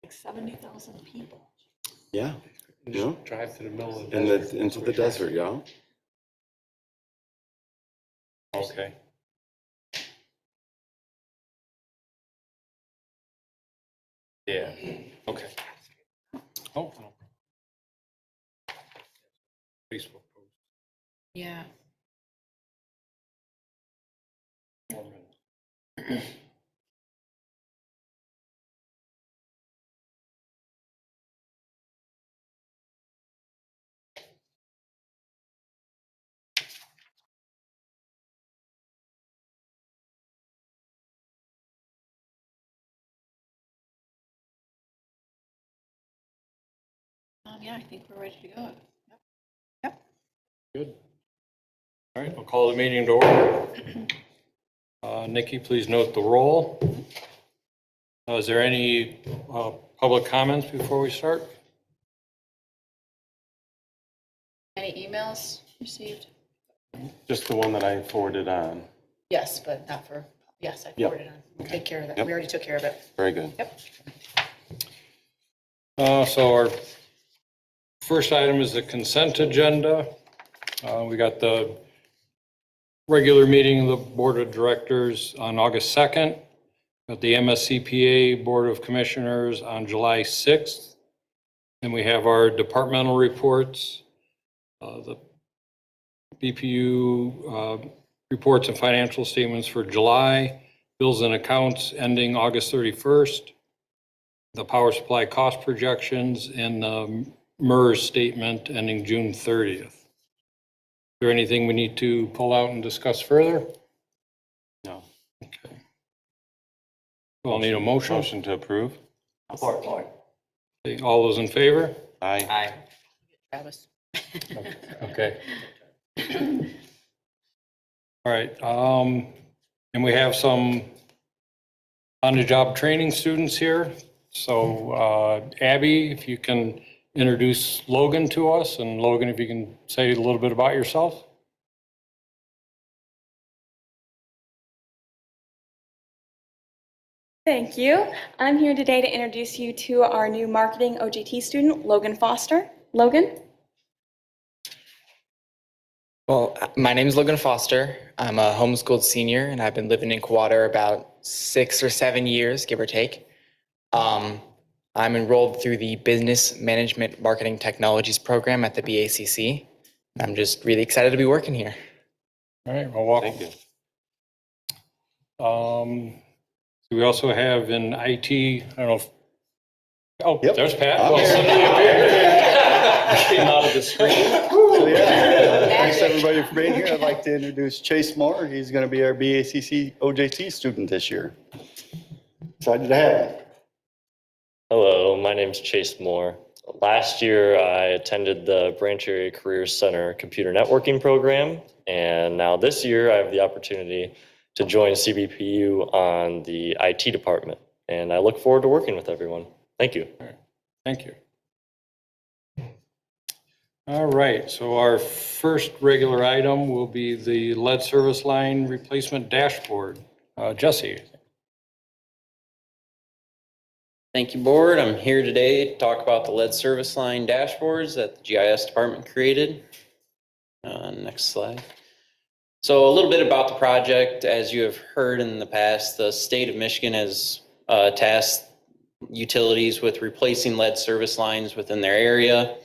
Like 70,000 people. Yeah. Yeah. Drive to the middle of the And desert. into the desert, yeah. Okay. Yeah, okay. Oh, no. Facebook post. Yeah. Yeah, I think we're ready to go. Yep. Good. All right, we'll call the meeting to order. Nikki, please note the roll. Is there any public comments before we start? Any emails received? Just the one that I forwarded on. Yes, but not for, yes, I Yep. forwarded on. We'll take care of that. Yep. We already took care of it. Very good. Yep. So our first item is the consent agenda. We got the regular meeting of the Board of Directors on August 2nd. Got the MSCPA Board of Commissioners on July 6th. And we have our departmental reports, the BPU reports and financial statements for July, bills and accounts ending August 31st, the power supply cost projections, and the MERS statement ending June 30th. Is there anything we need to pull out and discuss further? No. Okay. We'll need a motion. Motion to approve. Okay, all those in favor? Aye. Travis. Okay. All right, and we have some on-the-job training students here. So Abby, if you can introduce Logan to us, and Logan, if you can say a little bit about yourself. Thank you. I'm here today to introduce you to our new marketing OJT student, Logan Foster. Logan? Well, my name is Logan Foster. I'm a homeschooled senior, and I've been living in Coldwater about 6 or 7 years, give or take. I'm enrolled through the Business Management Marketing Technologies program at the BACC. I'm just really excited to be working here. All right, well, welcome. Thank you. We also have in IT, I don't know if, oh, Yep. there's Pat. Oh. Came out of the screen. So thanks everybody for being here. I'd like to introduce Chase Moore. He's going to be our BACC OJT student this year. Excited to have him. Hello, my name's Chase Moore. Last year, I attended the Branch Area Career Center Computer Networking Program, and now this year, I have the opportunity to join CBPU on the IT department, and I look forward to working with everyone. Thank you. Thank you. All right, so our first regular item will be the lead service line replacement dashboard. Jesse. Thank you, Board. I'm here today to talk about the lead service line dashboards that the GIS department created. Next slide. So a little bit about the project. As you have heard in the past, the state of Michigan has tasked utilities with replacing lead service lines within their area,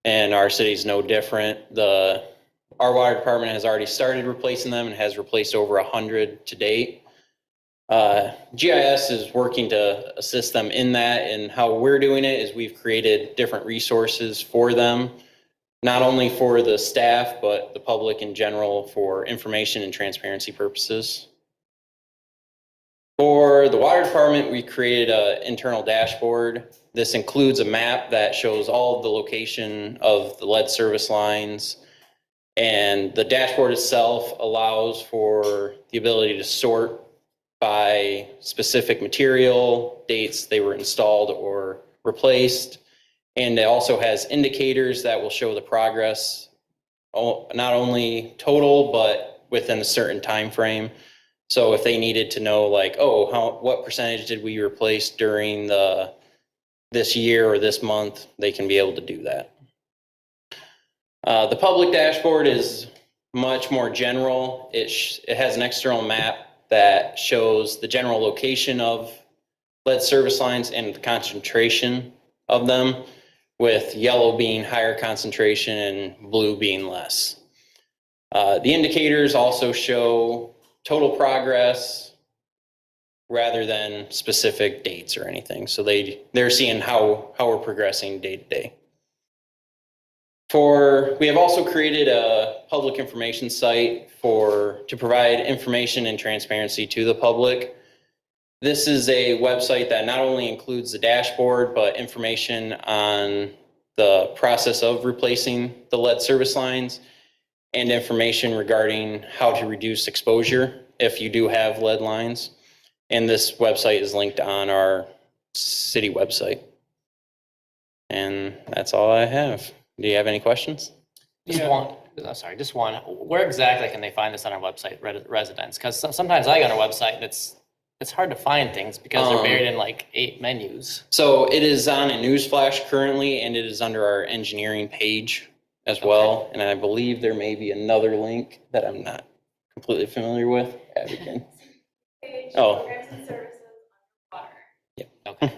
and our city is no different. Our water department has already started replacing them and has replaced over 100 to date. GIS is working to assist them in that, and how we're doing it is we've created different resources for them, not only for the staff, but the public in general for information and transparency purposes. For the water department, we created an internal dashboard. This includes a map that shows all of the location of the lead service lines, and the dashboard itself allows for the ability to sort by specific material, dates they were installed or replaced. And it also has indicators that will show the progress, not only total, but within a certain time frame. So if they needed to know like, oh, what percentage did we replace during the this year or this month, they can be able to do that. The public dashboard is much more general. It has an external map that shows the general location of lead service lines and the concentration of them, with yellow being higher concentration and blue being less. The indicators also show total progress rather than specific dates or anything. So they're seeing how we're progressing day to day. We have also created a public information site to provide information and transparency to the public. This is a website that not only includes the dashboard, but information on the process of replacing the lead service lines and information regarding how to reduce exposure if you do have lead lines. And this website is linked on our city website. And that's all I have. Do you have any questions? Just one, I'm sorry, just one. Where exactly can they find this on our website, residents? Because sometimes I go on our website and it's hard to find things because they're buried in like 8 menus. So it is on a newsflash currently, and it is under our engineering page as well. And I believe there may be another link that I'm not completely familiar with. Abby can. Oh. Programs and services underwater. Okay.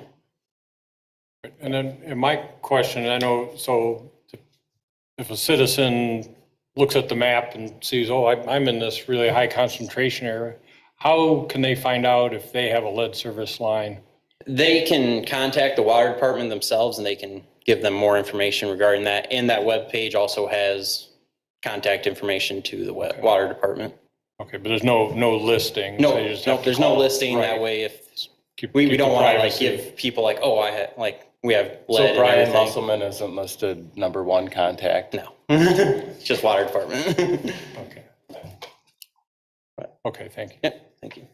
And then and my question, I know, so if a citizen looks at the map and sees, oh, I'm in this really high concentration area, how can they find out if they have a lead service line? They can contact the water department themselves, and they can give them more information regarding that. And that webpage also has contact information to the water department. Okay, but there's no listing. No, so you just have to there's no call. listing. Right. That way, if Keep we don't want to like privacy. give people like, oh, I had like we have lead So and Brian everything. Musselman isn't listed number 1 contact? No, it's just water department. Okay. Okay, thank you. Yep, thank you.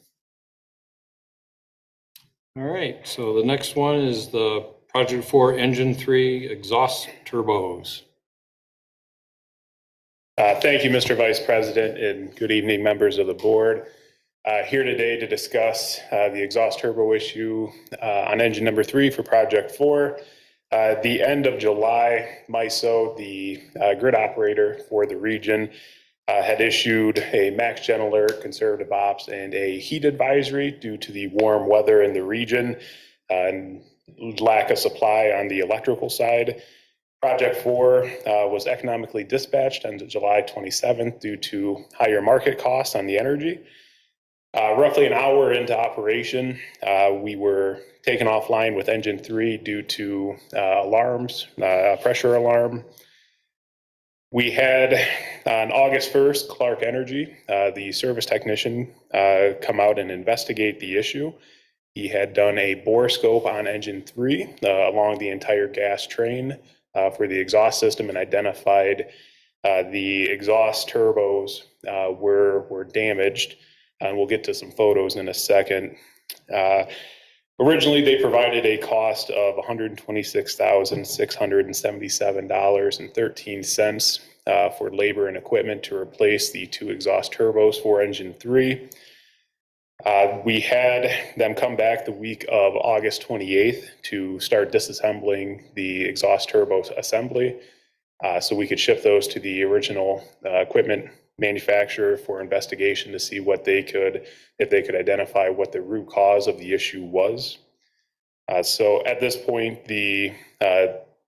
All right, so the next one is the Project 4 Engine 3 exhaust turbos. Thank you, Mr. Vice President, and good evening, members of the board. Here today to discuss the exhaust turbo issue on engine number 3 for Project 4. The end of July, MISO, the grid operator for the region, had issued a max gen alert, conservative ops, and a heat advisory due to the warm weather in the region and lack of supply on the electrical side. Project 4 was economically dispatched on July 27th due to higher market costs on the energy. Roughly an hour into operation, we were taken offline with engine 3 due to alarms, pressure alarm. We had on August 1st, Clark Energy, the service technician, come out and investigate the issue. He had done a bore scope on engine 3 along the entire gas train for the exhaust system and identified the exhaust turbos were damaged. And we'll get to some photos in a second. Originally, they provided a cost of $126,677.13 for labor and equipment to replace the 2 exhaust turbos for engine 3. We had them come back the week of August 28th to start disassembling the exhaust turbo assembly so we could ship those to the original equipment manufacturer for investigation to see what if they could identify what the root cause of the issue was. So at this point, the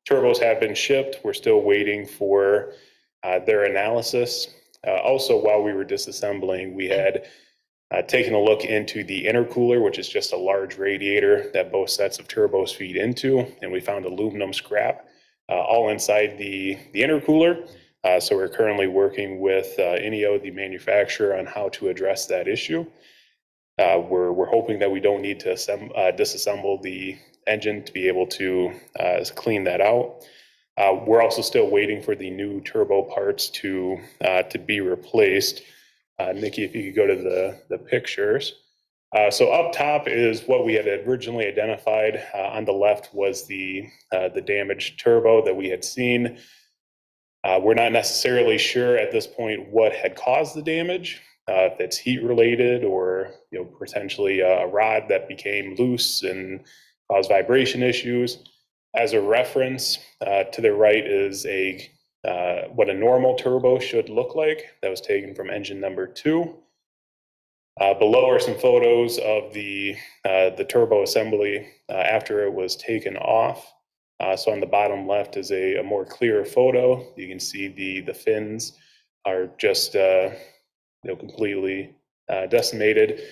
turbos have been shipped. We're still waiting for their analysis. Also, while we were disassembling, we had taken a look into the intercooler, which is just a large radiator that both sets of turbos feed into, and we found aluminum scrap all inside the intercooler. So we're currently working with INEO, the manufacturer, on how to address that issue. We're hoping that we don't need to disassemble the engine to be able to clean that out. We're also still waiting for the new turbo parts to be replaced. Nikki, if you could go to the pictures. So up top is what we had originally identified. On the left was the damaged turbo that we had seen. We're not necessarily sure at this point what had caused the damage, if it's heat related or potentially a rod that became loose and caused vibration issues. As a reference, to the right is what a normal turbo should look like. That was taken from engine number 2. Below are some photos of the turbo assembly after it was taken off. So on the bottom left is a more clear photo. You can see the fins are just completely decimated.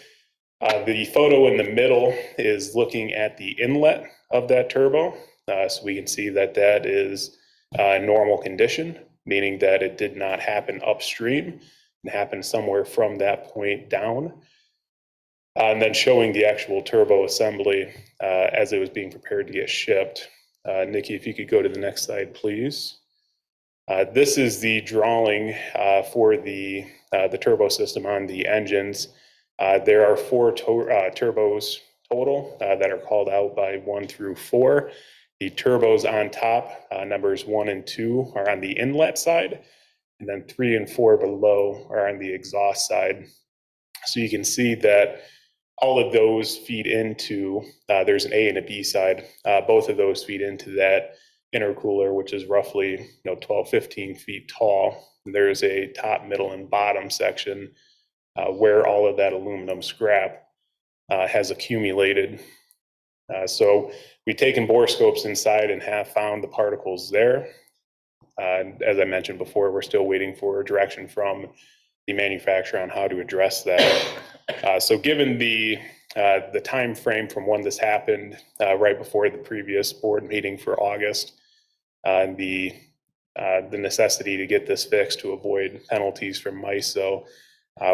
The photo in the middle is looking at the inlet of that turbo. So we can see that that is normal condition, meaning that it did not happen upstream and happened somewhere from that point down. And then showing the actual turbo assembly as it was being prepared to get shipped. Nikki, if you could go to the next slide, please. This is the drawing for the turbo system on the engines. There are 4 turbos total that are called out by 1 through 4. The turbos on top, numbers 1 and 2, are on the inlet side, and then 3 and 4 below are on the exhaust side. So you can see that all of those feed into, there's an A and a B side. Both of those feed into that intercooler, which is roughly 12, 15 feet tall. There's a top, middle, and bottom section where all of that aluminum scrap has accumulated. So we've taken borescopes inside and have found the particles there. As I mentioned before, we're still waiting for direction from the manufacturer on how to address that. So given the time frame from when this happened, right before the previous board meeting for August, and the necessity to get this fixed to avoid penalties from MISO,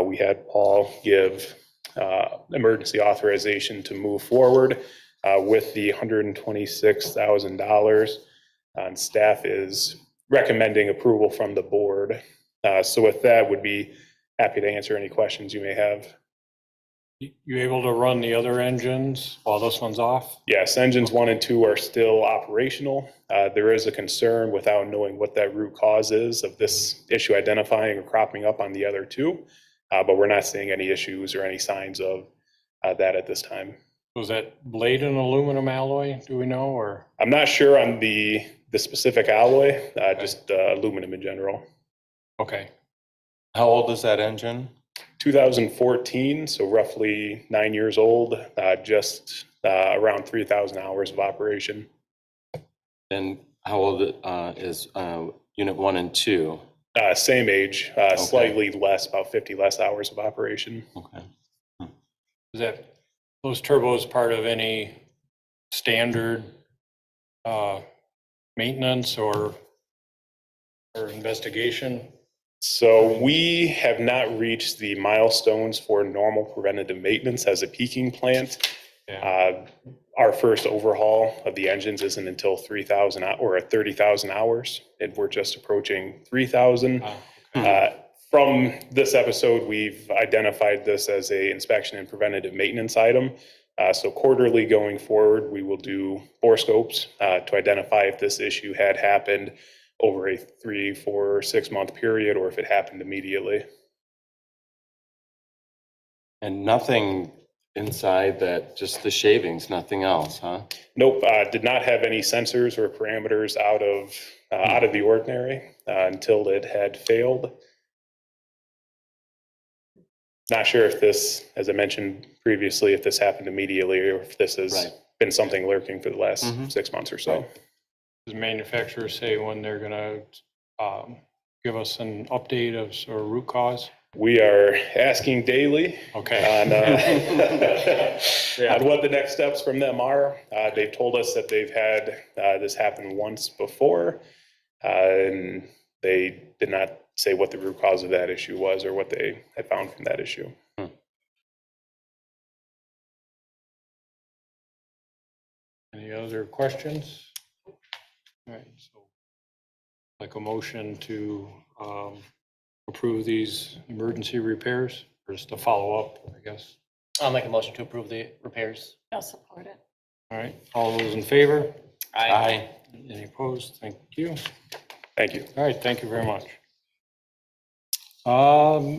we had Paul give emergency authorization to move forward with the $126,000. And staff is recommending approval from the board. So with that, would be happy to answer any questions you may have. You able to run the other engines while this one's off? Yes, engines 1 and 2 are still operational. There is a concern without knowing what that root cause is of this issue identifying or cropping up on the other 2, but we're not seeing any issues or any signs of that at this time. Was that blade an aluminum alloy, do we know, or? I'm not sure on the specific alloy, just aluminum in general. Okay. How old is that engine? 2014, so roughly 9 years old, just around 3,000 hours of operation. And how old is unit 1 and 2? Same age, slightly less, about 50 less hours of operation. Okay. Is that, those turbos part of any standard maintenance or investigation? So we have not reached the milestones for normal preventative maintenance as a peaking plant. Yeah. Our first overhaul of the engines isn't until 3,000 or 30,000 hours, and we're just approaching 3,000. From this episode, we've identified this as a inspection and preventative maintenance item. So quarterly going forward, we will do borescopes to identify if this issue had happened over a 3, 4, 6 month period, or if it happened immediately. And nothing inside that, just the shavings, nothing else, huh? Nope, did not have any sensors or parameters out of the ordinary until it had failed. Not sure if this, as I mentioned previously, if this happened immediately or if this has been something lurking for the last 6 months or so. Does the manufacturer say when they're gonna give us an update of or root cause? We are asking daily Okay. on what the next steps from them are. They've told us that they've had this happen once before, and they did not say what the root cause of that issue was or what they had found from that issue. Any other questions? All right, so like a motion to approve these emergency repairs, or just to follow up, I guess. I'll make a motion to approve the repairs. I'll support it. All right, all those in favor? Aye. Any opposed? Thank you. Thank you. All right, thank you very much. Our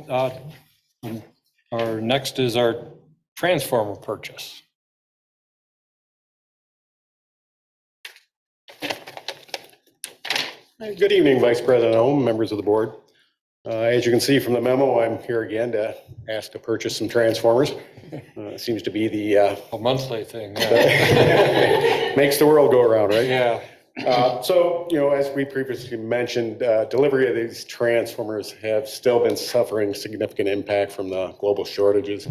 next is our transformer purchase. Good evening, Vice President Ohm, members of the board. As you can see from the memo, I'm here again to ask to purchase some transformers. Seems to be the, A monthly thing, yeah. makes the world go around, right? Yeah. So, as we previously mentioned, delivery of these transformers have still been suffering significant impact from the global shortages.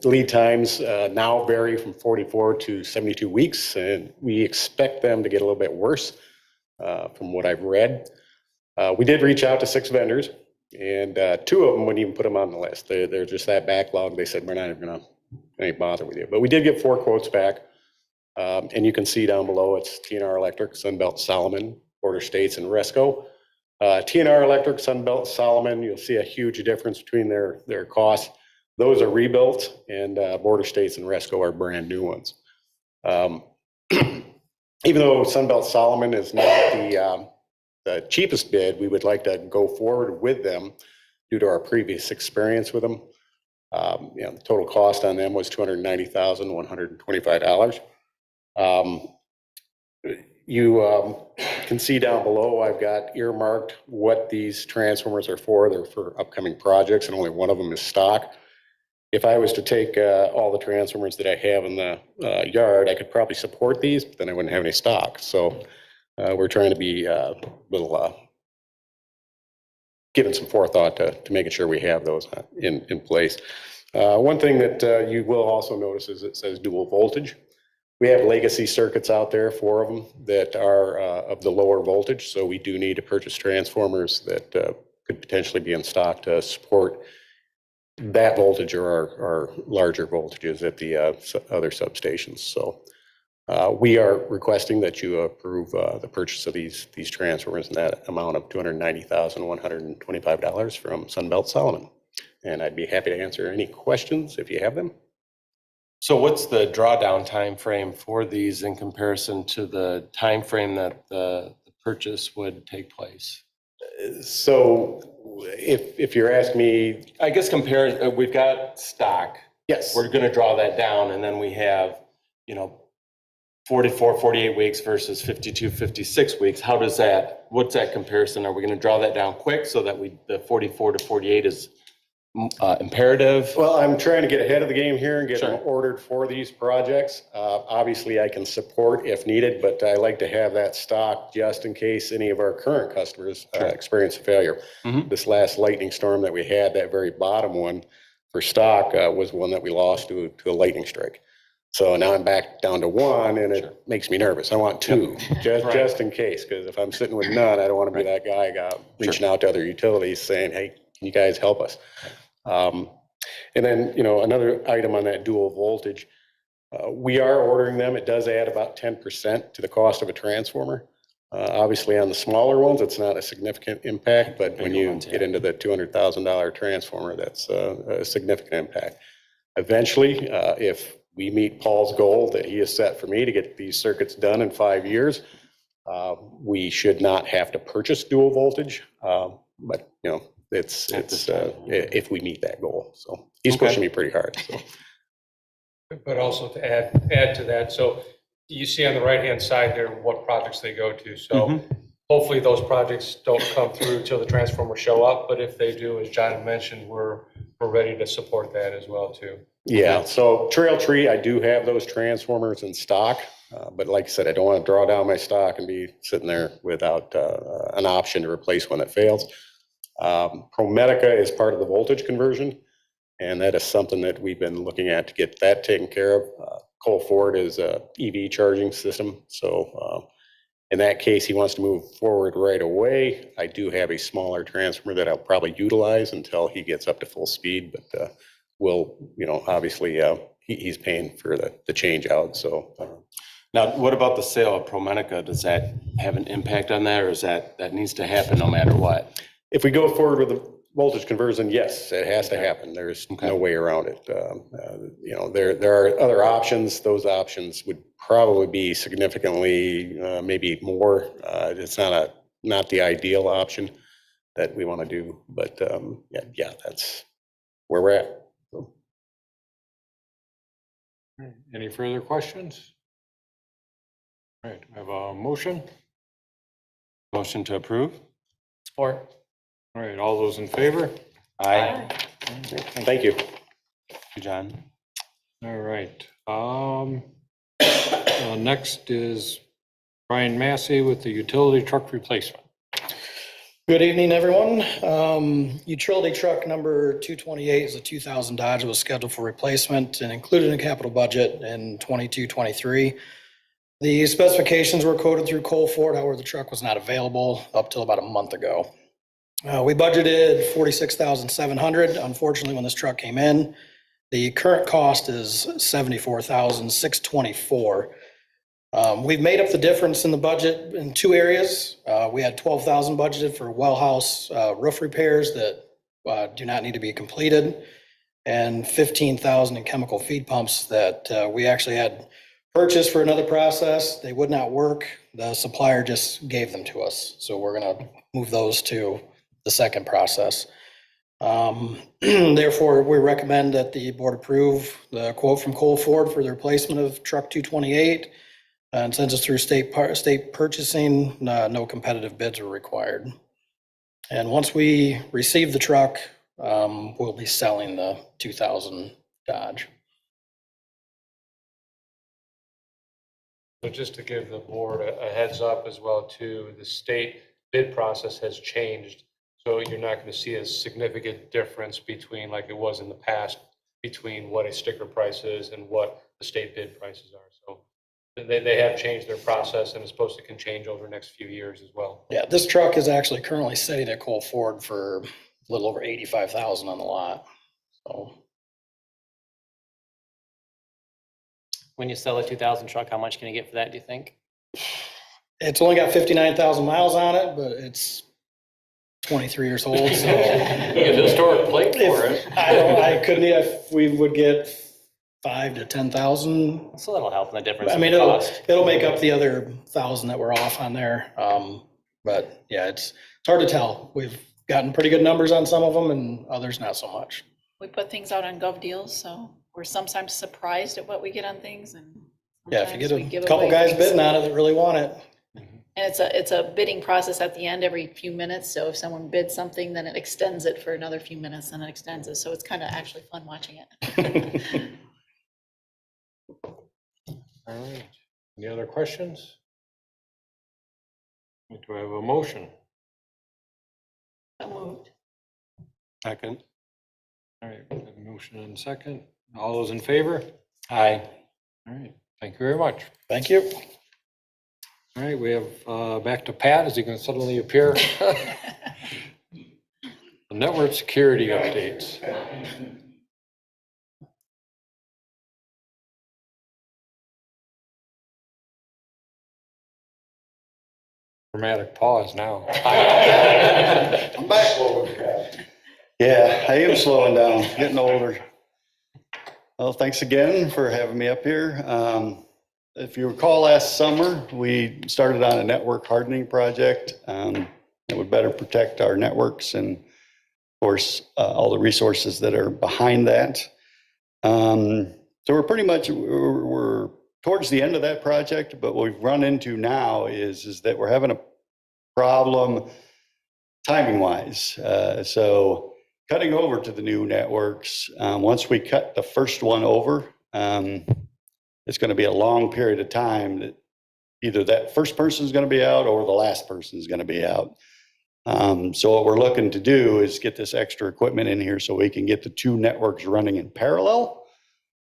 Lead times now vary from 44 to 72 weeks, and we expect them to get a little bit worse from what I've read. We did reach out to 6 vendors, and 2 of them wouldn't even put them on the list. They're just that backlog. They said, we're not even going to bother with you. But we did get 4 quotes back. And you can see down below, it's TNR Electric, Sunbelt Solomon, Border States, and Resco. TNR Electric, Sunbelt Solomon, you'll see a huge difference between their costs. Those are rebuilt, and Border States and Resco are brand new ones. Even though Sunbelt Solomon is not the cheapest bid, we would like to go forward with them due to our previous experience with them. The total cost on them was $290,125. You can see down below, I've got earmarked what these transformers are for. They're for upcoming projects, and only one of them is stock. If I was to take all the transformers that I have in the yard, I could probably support these, but then I wouldn't have any stock. So we're trying to be a little giving some forethought to making sure we have those in place. One thing that you will also notice is it says dual voltage. We have legacy circuits out there, 4 of them, that are of the lower voltage. So we do need to purchase transformers that could potentially be in stock to support that voltage or our larger voltages at the other substations. So we are requesting that you approve the purchase of these transformers in that amount of $290,125 from Sunbelt Solomon. And I'd be happy to answer any questions if you have them. So what's the drawdown time frame for these in comparison to the time frame that the purchase would take place? So if you're asking me, I guess compare, we've got stock. yes. We're going to draw that down, and then we have, 44, 48 weeks versus 52, 56 weeks. What's that comparison? Are we going to draw that down quick so that the 44 to 48 is imperative? Well, I'm trying to get ahead of the game here and get Sure. them ordered for these projects. Obviously, I can support if needed, but I like to have that stock just in case any of our current customers experience a failure. Mhm. This last lightning storm that we had, that very bottom one for stock was one that we lost to a lightning strike. So now I'm back down to 1, and it makes me nervous. I want 2, just in case, because if I'm sitting with none, I don't want to be that guy reaching out to other utilities saying, hey, can you guys help us? And then, another item on that dual voltage, we are ordering them. It does add about 10% to the cost of a transformer. Obviously, on the smaller ones, it's not a significant impact, but when you get into the $200,000 transformer, that's a significant impact. Eventually, if we meet Paul's goal that he has set for me to get these circuits done in 5 years, we should not have to purchase dual voltage. But, it's if we meet that goal. So he's pushing me pretty hard. So. But also to add to that, so you see on the right-hand side there what projects they go to. So hopefully those projects don't come through till the transformers show up. But if they do, as John mentioned, we're ready to support that as well too. Yeah. So Trail Tree, I do have those transformers in stock. But like I said, I don't want to draw down my stock and be sitting there without an option to replace one that fails. ProMedica is part of the voltage conversion, and that is something that we've been looking at to get that taken care of. Cole Ford is a EV charging system. So in that case, he wants to move forward right away. I do have a smaller transformer that I'll probably utilize until he gets up to full speed, but we'll, obviously he's paying for the change out. So Now, what about the sale of ProMedica? Does that have an impact on that, or is that needs to happen no matter what? if we go forward with the voltage conversion, yes, it has to happen. There's no way around it. There are other options. Those options would probably be significantly, maybe more. It's not the ideal option that we want to do, but yeah, that's where we're at. So. Any further questions? All right, I have a motion. Motion to approve? Support. All right, all those in favor? Aye. Thank you. Thank you, John. All right. Next is Brian Massey with the utility truck replacement. Good evening, everyone. Utility truck number 228 is a 2000 Dodge. It was scheduled for replacement and included in capital budget in 22-23. The specifications were quoted through Coldwater, however, the truck was not available up till about a month ago. We budgeted $46,700. Unfortunately, when this truck came in, the current cost is $74,624. We've made up the difference in the budget in two areas. We had $12,000 budgeted for well house roof repairs that do not need to be completed, and $15,000 in chemical feed pumps that we actually had purchased for another process. They would not work. The supplier just gave them to us. So we're going to move those to the second process. Therefore, we recommend that the board approve the quote from Cole Ford for the replacement of truck 228. And since it's through state purchasing, no competitive bids are required. And once we receive the truck, we'll be selling the 2000 Dodge. So just to give the board a heads up as well too, the state bid process has changed. So you're not going to see a significant difference between, like it was in the past, between what a sticker price is and what the state bid prices are. So they have changed their process, and it's supposed to can change over the next few years as well. Yeah, this truck is actually currently sitting at Cole Ford for a little over 85,000 on the lot. So When you sell a 2000 truck, how much can you get for that, do you think? it's only got 59,000 miles on it, but it's 23 years old. So Get a historic plate for it. I couldn't, if we would get 5 to 10,000. So that'll help in the difference I in mean, the cost. it'll make up the other 1,000 that we're off on there. But yeah, it's hard to tell. We've gotten pretty good numbers on some of them and others not so much. We put things out on Gov Deals, so we're sometimes surprised at what we get on things, and Yeah, if you get sometimes we a give couple away guys things. bidding on it that really want it. And it's a bidding process at the end every few minutes, so if someone bids something, then it extends it for another few minutes, and it extends it, so it's kind of actually fun watching it. All right. Any other questions? Do I have a motion? So moved. Second. All right, we have a motion and second. All those in favor? Aye. All right, thank you very much. Thank you. All right, we have back to Pat. Is he going to suddenly appear? The network security updates. Dramatic pause now. I'm back. Yeah, I am slowing down, getting older. Well, thanks again for having me up here. If you recall last summer, we started on a network hardening project that would better protect our networks and, of course, all the resources that are behind that. So we're pretty much, we're towards the end of that project, but what we've run into now is that we're having a problem timing wise. So cutting over to the new networks, once we cut the first one over, it's going to be a long period of time that either that first person is going to be out or the last person is going to be out. So what we're looking to do is get this extra equipment in here so we can get the two networks running in parallel.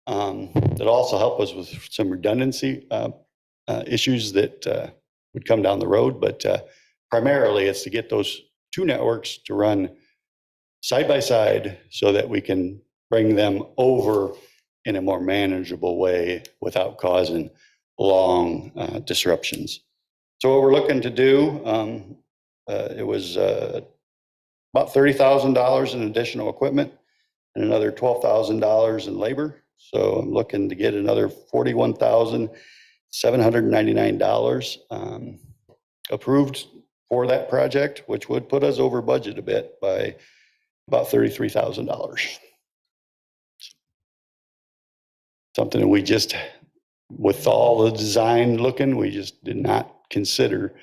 That'll also help us with some redundancy issues that would come down the road. But primarily it's to get those two networks to run side by side so that we can bring them over in a more manageable way without causing long disruptions. So what we're looking to do, it was about $30,000 in additional equipment and another $12,000 in labor. So I'm looking to get another $41,799 approved for that project, which would put us over budget a bit by about $33,000. Something that we just, with all the design looking, we just did not consider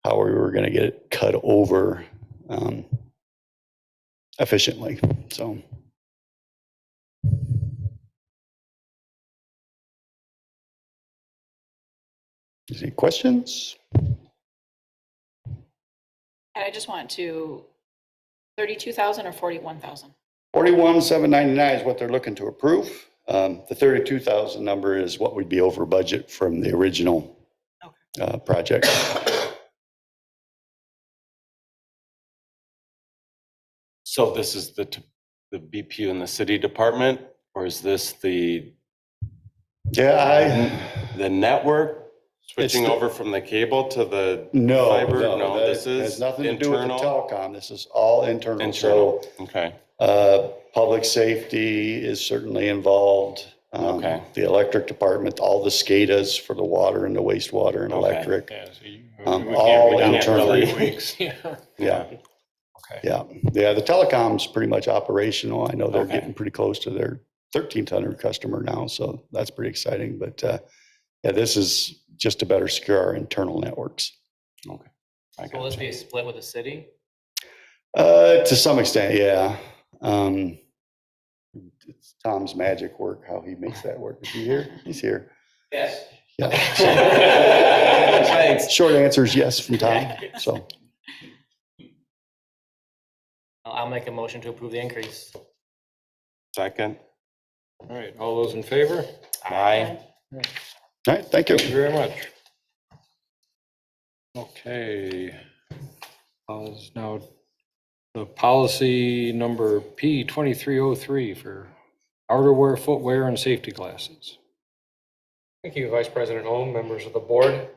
how we were going to get it cut over efficiently. So. Any questions? And I just want to, 32,000 or 41,000? 41,799 is what they're looking to approve. The 32,000 number is what would be over budget from the original project. So this is the BPU in the city department, or is this the network switching over from the cable to the fiber? No, this has is nothing to do with the internal. telecom. This is all internal. Internal, So, okay. public safety is certainly involved. Okay. The electric department, all the SCADAs for the water and the wastewater and electric. Yeah, so you- All we can't internally. really weeks. Yeah. Yeah. Okay. Yeah, the telecom's pretty much operational. I know they're Okay. getting pretty close to their 1,300 customer now, so that's pretty exciting. But yeah, this is just to better secure our internal networks. Okay. Will this be a split with the city? To some extent, yeah. It's Tom's magic work, how he makes that work. Is he here? He's here. Yes. Yeah. Short answer is yes from Tom, so. I'll make a motion to approve the increase. Second. All right, all those in favor? Aye. All right, thank you. Thank you very much. Okay. Now, the policy number P2303 for outerwear, footwear, and safety glasses. Thank you, Vice President Ohm, members of the board.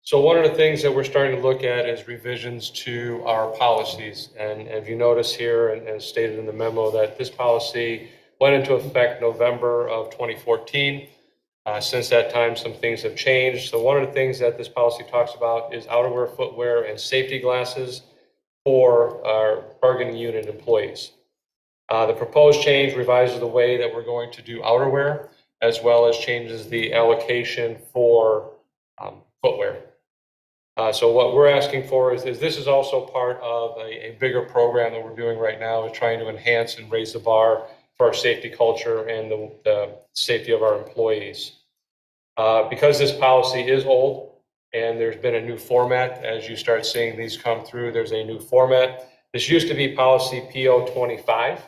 So one of the things that we're starting to look at is revisions to our policies. And if you notice here, and as stated in the memo, that this policy went into effect November of 2014. Since that time, some things have changed. So one of the things that this policy talks about is outerwear, footwear, and safety glasses for our bargaining unit employees. The proposed change revises the way that we're going to do outerwear, as well as changes the allocation for footwear. So what we're asking for is this is also part of a bigger program that we're doing right now, is trying to enhance and raise the bar for our safety culture and the safety of our employees. Because this policy is old and there's been a new format, as you start seeing these come through, there's a new format. This used to be policy PO25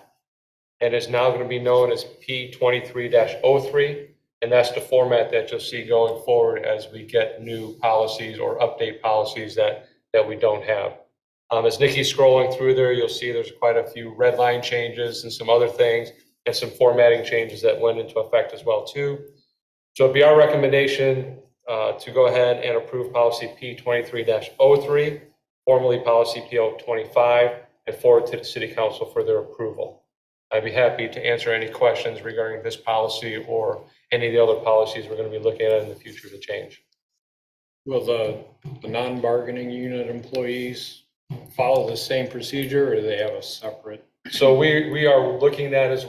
and is now going to be known as P23-03. And that's the format that you'll see going forward as we get new policies or update policies that we don't have. As Nikki's scrolling through there, you'll see there's quite a few red line changes and some other things and some formatting changes that went into effect as well too. So it'd be our recommendation to go ahead and approve policy P23-03, formerly policy PO25, and forward to the City Council for their approval. I'd be happy to answer any questions regarding this policy or any of the other policies we're going to be looking at in the future to change. Will the non-bargaining unit employees follow the same procedure, or do they have a separate? So we are looking at that as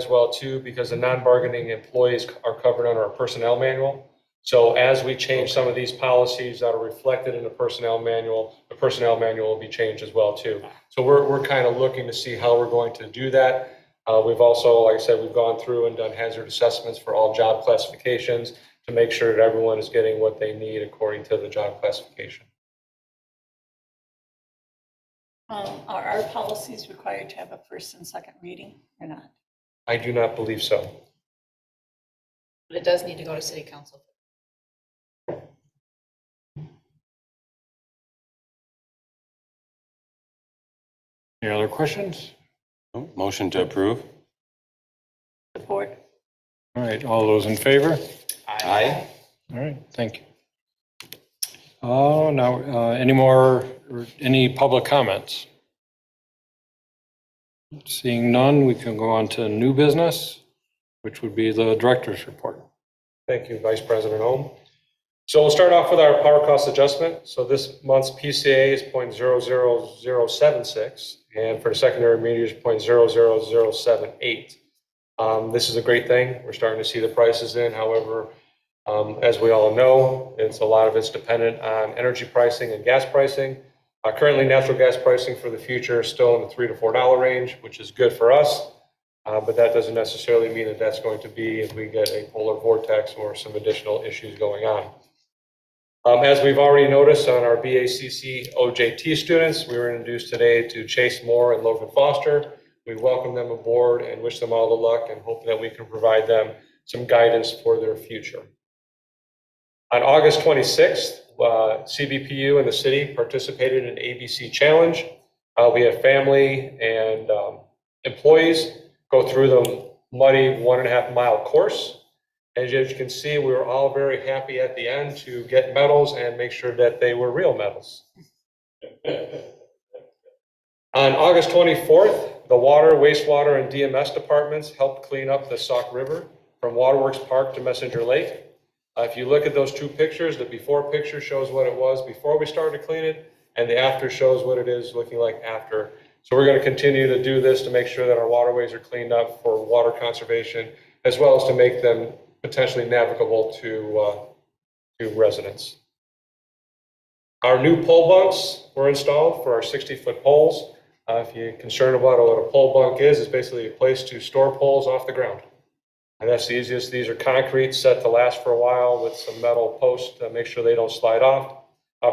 well too, because the non-bargaining employees are covered under our personnel manual. So as we change some of these policies that are reflected in the personnel manual will be changed as well too. So we're kind of looking to see how we're going to do that. We've also, like I said, we've gone through and done hazard assessments for all job classifications to make sure that everyone is getting what they need according to the job classification. Are our policies required to have a first and second reading or not? I do not believe so. But it does need to go to City Council. Any other questions? Motion to approve. Support. All right, all those in favor? Aye. All right, thank you. Oh, now, any public comments? Seeing none, we can go on to new business, which would be the director's report. Thank you, Vice President Ohm. So we'll start off with our power cost adjustment. So this month's PCA is 0.00076, and for the secondary meters, 0.00078. This is a great thing. We're starting to see the prices in. However, As we all know, a lot of it's dependent on energy pricing and gas pricing. Currently, natural gas pricing for the future is still in the $3 to $4 range, which is good for us. But that doesn't necessarily mean that that's going to be if we get a polar vortex or some additional issues going on. As we've already noticed on our BACC OJT students, we were introduced today to Chase Moore and Logan Foster. We welcome them aboard and wish them all the luck and hope that we can provide them some guidance for their future. On August 26th, CBPU and the city participated in an ABC Challenge. We had family and employees go through the muddy 1.5 mile course. As you can see, we were all very happy at the end to get medals and make sure that they were real medals. On August 24th, the water, wastewater, and DMS departments helped clean up the Sauk River from Waterworks Park to Messenger Lake. If you look at those two pictures, the before picture shows what it was before we started to clean it, and the after shows what it is looking like after. So we're going to continue to do this to make sure that our waterways are cleaned up for water conservation, as well as to make them potentially navigable to residents. Our new pole bunks were installed for our 60-foot poles. If you're concerned about what a pole bunk is, it's basically a place to store poles off the ground. And that's the easiest. These are concrete, set to last for a while with some metal posts to make sure they don't slide off.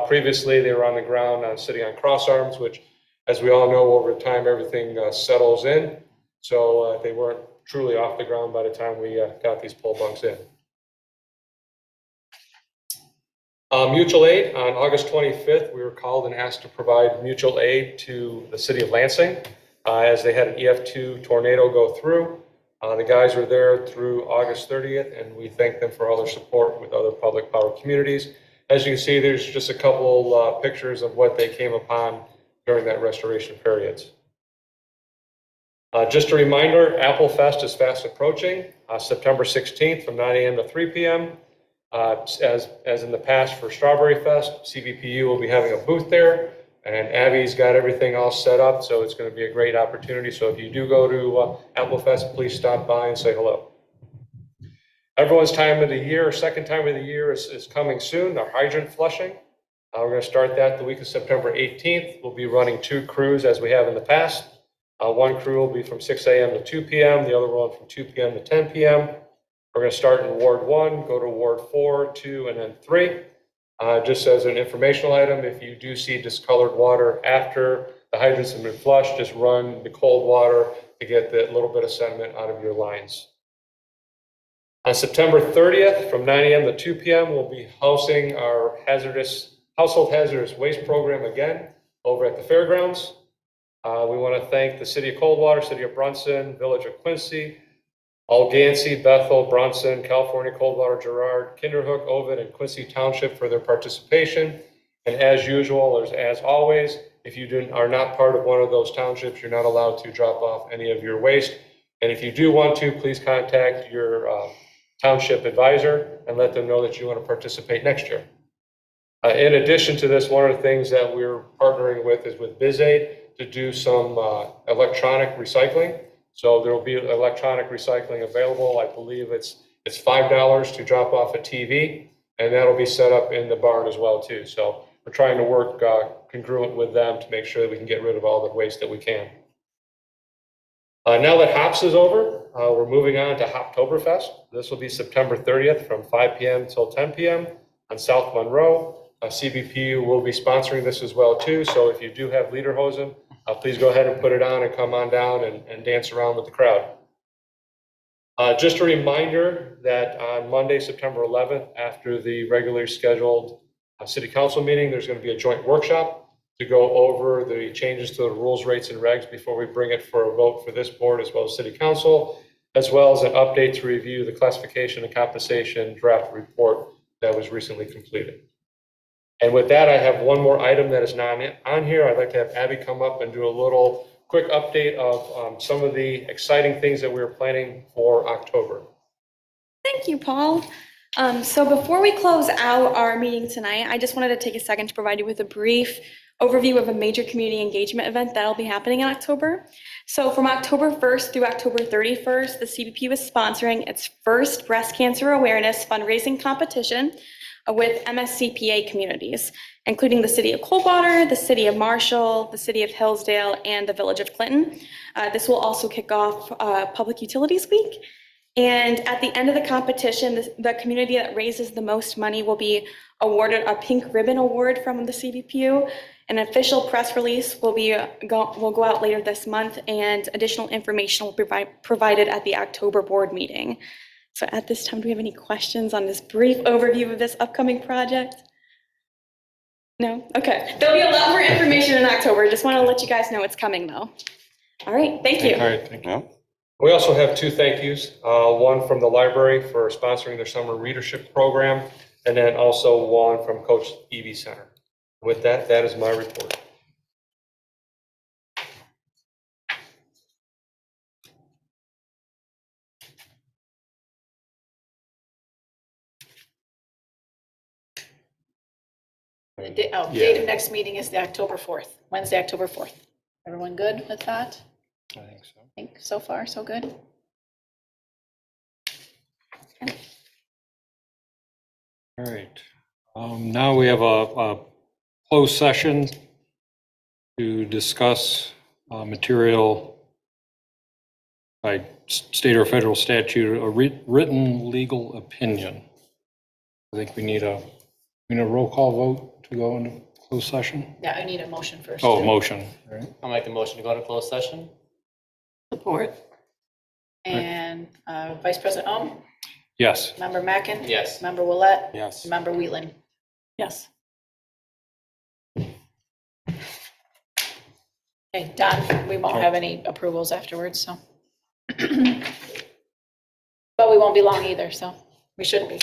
Previously, they were on the ground sitting on cross arms, which, as we all know, over time, everything settles in. So they weren't truly off the ground by the time we got these pole bunks in. Mutual aid, on August 25th, we were called and asked to provide mutual aid to the city of Lansing as they had an EF2 tornado go through. The guys were there through August 30th, and we thank them for all their support with other public power communities. As you can see, there's just a couple pictures of what they came upon during that restoration period. Just a reminder, Apple Fest is fast approaching, September 16th from 9 a.m. to 3 p.m. As in the past for Strawberry Fest, CBPU will be having a booth there, and Abby's got everything all set up, so it's going to be a great opportunity. So if you do go to Apple Fest, please stop by and say hello. Everyone's time of the year, second time of the year is coming soon, our hydrant flushing. We're going to start that the week of September 18th. We'll be running 2 crews as we have in the past. One crew will be from 6 a.m. to 2 p.m., the other one from 2 p.m. to 10 p.m. We're going to start in Ward 1, go to Ward 4, 2, and then 3. Just as an informational item, if you do see discolored water after the hydrants have been flushed, just run the cold water to get that little bit of sediment out of your lines. On September 30th, from 9 a.m. to 2 p.m., we'll be hosting our household hazardous waste program again over at the fairgrounds. We want to thank the City of Coldwater, City of Brunson, Village of Quincy, Algansey, Bethel, Brunson, California, Coldwater, Girard, Kinderhook, Ovid, and Quincy Township for their participation. And as usual, or as always, if you are not part of one of those townships, you're not allowed to drop off any of your waste. And if you do want to, please contact your township advisor and let them know that you want to participate next year. In addition to this, one of the things that we're partnering with is with BizAid to do some electronic recycling. So there will be electronic recycling available. I believe it's $5 to drop off a TV, and that'll be set up in the barn as well too. So we're trying to work congruent with them to make sure that we can get rid of all the waste that we can. Now that Hops is over, we're moving on to Hoptoberfest. This will be September 30th from 5 p.m. until 10 p.m. on South Monroe. CBPU will be sponsoring this as well too. So if you do have lederhosen, please go ahead and put it on and come on down and dance around with the crowd. Just a reminder that on Monday, September 11th, after the regularly scheduled city council meeting, there's going to be a joint workshop to go over the changes to the rules, rates, and regs before we bring it for a vote for this board as well as city council, as well as an update to review the classification and compensation draft report that was recently completed. And with that, I have one more item that is not on here. I'd like to have Abby come up and do a little quick update of some of the exciting things that we're planning for October. Thank you, Paul. So before we close out our meeting tonight, I just wanted to take a second to provide you with a brief overview of a major community engagement event that'll be happening in October. So from October 1st through October 31st, the CBPU is sponsoring its first breast cancer awareness fundraising competition with MSCPA communities, including the city of Coldwater, the city of Marshall, the city of Hillsdale, and the village of Clinton. This will also kick off Public Utilities Week. And at the end of the competition, the community that raises the most money will be awarded a Pink Ribbon Award from the CBPU. An official press release will go out later this month, and additional information will be provided at the October board meeting. So at this time, do we have any questions on this brief overview of this upcoming project? No? Okay. There'll be a lot more information in October. Just want to let you guys know it's coming, though. All right. Thank you. All right, thank you. We also have two thank yous, one from the library for sponsoring their summer readership program, and then also one from Coach Evie Center. With that, that is my report. Date of next meeting is the October 4th, Wednesday, October 4th. Everyone good with that? I think so. I think so far, so good. All right. Now we have a closed session to discuss material by state or federal statute, a written legal opinion. I think we need a roll call vote to go into closed session. Yeah, I need a motion first. Oh, too. motion, right? I'll make the motion to go into closed session. Support. And Vice President Ohm, Yes. Member Mackin. Yes. Member Willett. Yes. Member Whelan. Yes. Okay, Don, we won't have any approvals afterwards, so. But we won't be long either, so we shouldn't be.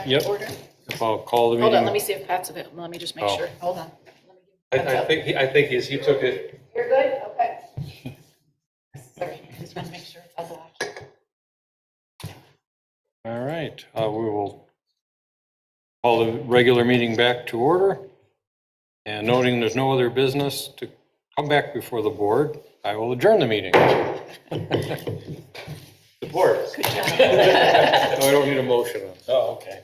back Yep. to order? If I'll call the Hold on, meeting. let me see if Pat's available. Let me just make Oh. sure. Hold on. I think he took it. You're good? Okay. Sorry, just want to make sure it's out of whack. All right, we will call the regular meeting back to order. And noting there's no other business to come back before the board, I will adjourn the meeting. Support. Good job. I don't need a motion on. Oh, okay.